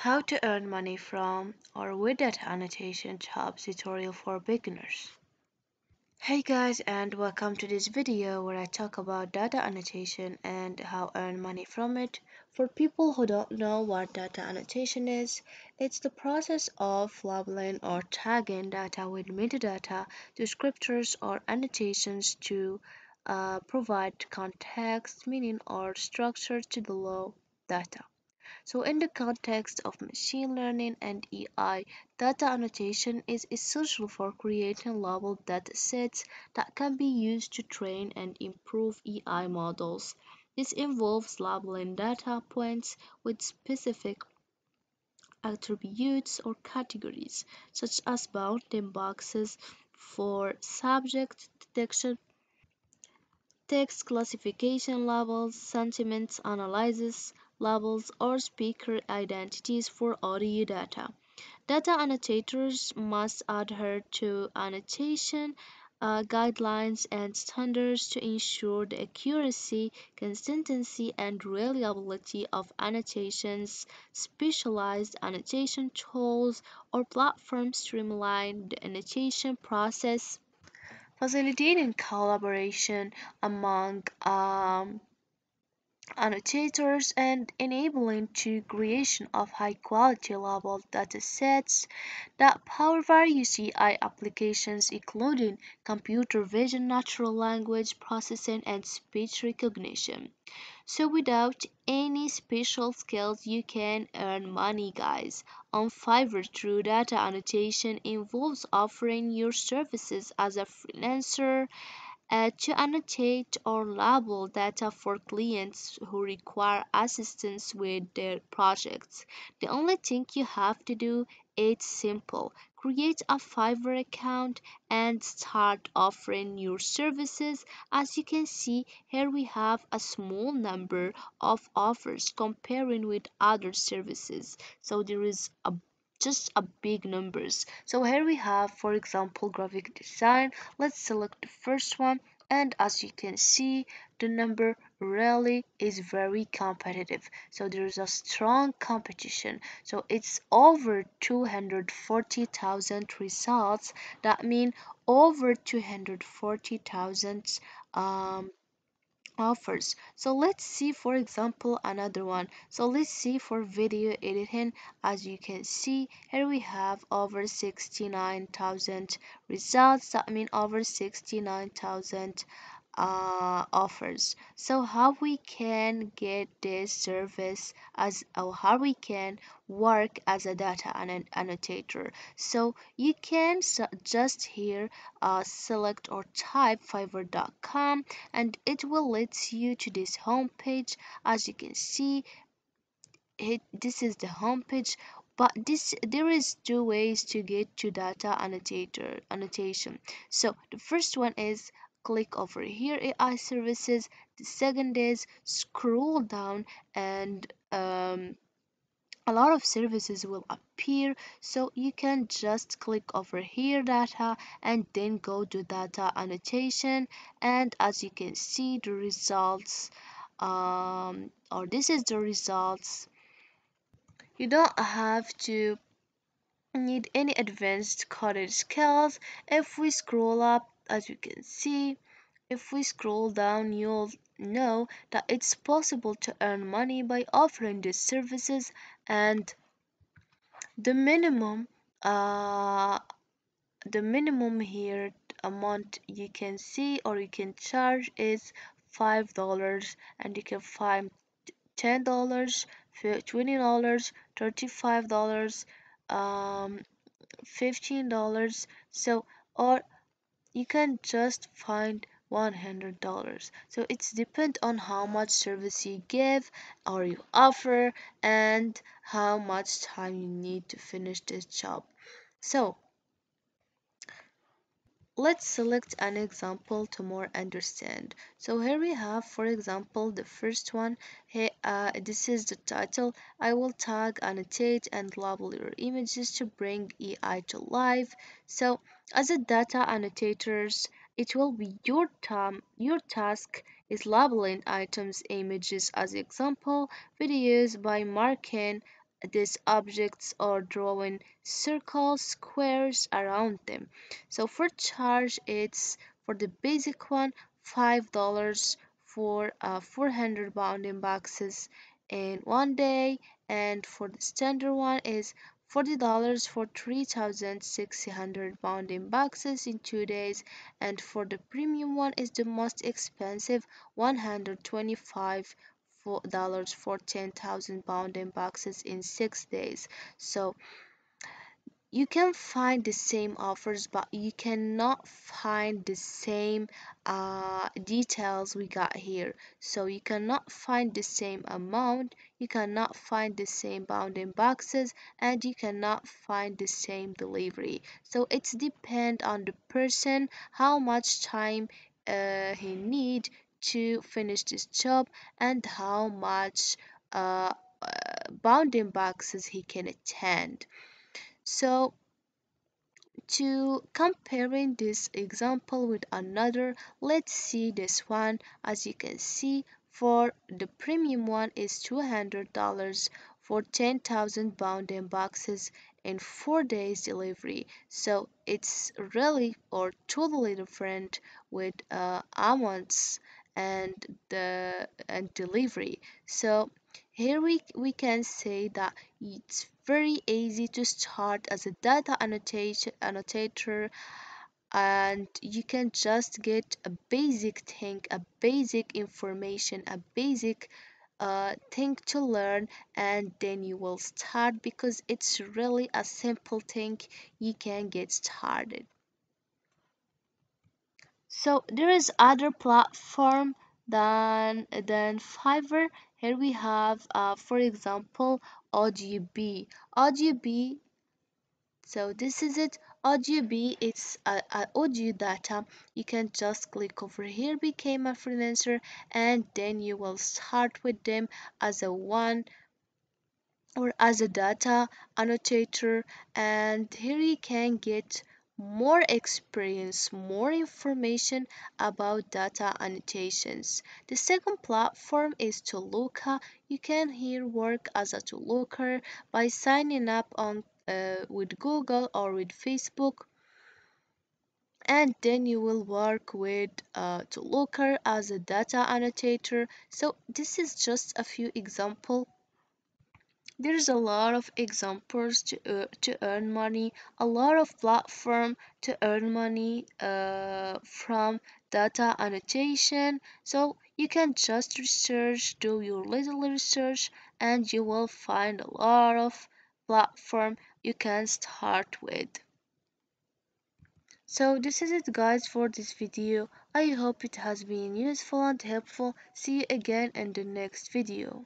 How to earn money from or with data annotation jobs tutorial for beginners. Hey guys, and welcome to this video where I talk about data annotation and how earn money from it. For people who don't know what data annotation is, it's the process of labeling or tagging data with metadata, descriptors or annotations to provide context, meaning or structure to the raw data. So, in the context of machine learning and AI, data annotation is essential for creating labeled data sets that can be used to train and improve AI models. This involves labeling data points with specific attributes or categories, such as bounding boxes for subject detection, text classification labels, sentiment analysis labels, or speaker identities for audio data. Data annotators must adhere to annotation guidelines and standards to ensure the accuracy, consistency, and reliability of annotations. Specialized annotation tools or platforms streamline the annotation process, facilitating collaboration among annotators and enabling to creation of high quality labeled data sets that power various AI applications including computer vision, natural language processing, and speech recognition. So without any special skills you can earn money, guys. On Fiverr, through data annotation involves offering your services as a freelancer to annotate or label data for clients who require assistance with their projects. The only thing you have to do is simple. Create a Fiverr account and start offering your services. As you can see, here we have a small number of offers comparing with other services. So there is a just a big numbers. So here we have, for example, graphic design. Let's select the first one, and as you can see, the number really is very competitive. So there is a strong competition. So it's over 240,000 results. That means over 240,000 um offers. So let's see, for example, another one. So let's see for video editing. As you can see, here we have over 69,000 results. That means over 69,000 offers. So how we can get this service as, or how we can work as a data annotator. So you can just here select or type fiverr.com, and it will lead you to this home page. As you can see, this is the home page, but this there is two ways to get to data annotation. So the first one is click over here AI services. The second is scroll down, and a lot of services will appear, so you can just click over here data and then go to data annotation. And as you can see, the results or this is the results. You don't have to need any advanced coded skills. If we scroll up, as you can see, if we scroll down, you'll know that it's possible to earn money by offering these services. And the minimum uh the minimum here amount you can see or you can charge is $5, and you can find $10, $20, $35, um $15. So, or you can just find $100. So it's depend on how much service you give or you offer and how much time you need to finish this job. So let's select an example to more understand. So here we have, for example, the first one. Hey, this is the title. I will tag, annotate, and label your images to bring AI to life. So as a data annotators, it will be your time. Your task is labeling items, images as example, videos by marking these objects or drawing circles, squares around them. So for charge, it's for the basic one, $5 for 400 bounding boxes in 1 day, and for the standard one is $40 for 3,600 bounding boxes in 2 days, and for the premium one is the most expensive, $125 for 10,000 bounding boxes in 6 days. So you can find the same offers, but you cannot find the same details we got here. So you cannot find the same amount, you cannot find the same bounding boxes, and you cannot find the same delivery. So it's depend on the person how much time he need to finish this job, and how much bounding boxes he can attend. So to comparing this example with another, let's see this one. As you can see, for the premium one is $200 for 10,000 bounding boxes in 4 days delivery. So it's really or totally different with amounts and the and delivery. So here we can say that it's very easy to start as a data annotator, and you can just get a basic thing, a basic information, a basic thing to learn, and then you will start because it's really a simple thing. You can get started. So there is other platform than Fiverr. Here we have, for example, AudioB. AudioB. So this is it. AudioB. It's a audio data. You can just click over here, became a freelancer, and then you will start with them as a one or as a data annotator, and here you can get more experience, more information about data annotations. The second platform is Toluca. You can here work as a Toluca by signing up on with Google or with Facebook, and then you will work with Toluca as a data annotator. So this is just a few examples. There's a lot of examples to earn money, a lot of platform to earn money from data annotation. So you can just research, do your little research, and you will find a lot of platform you can start with. So this is it guys for this video. I hope it has been useful and helpful. See you again in the next video.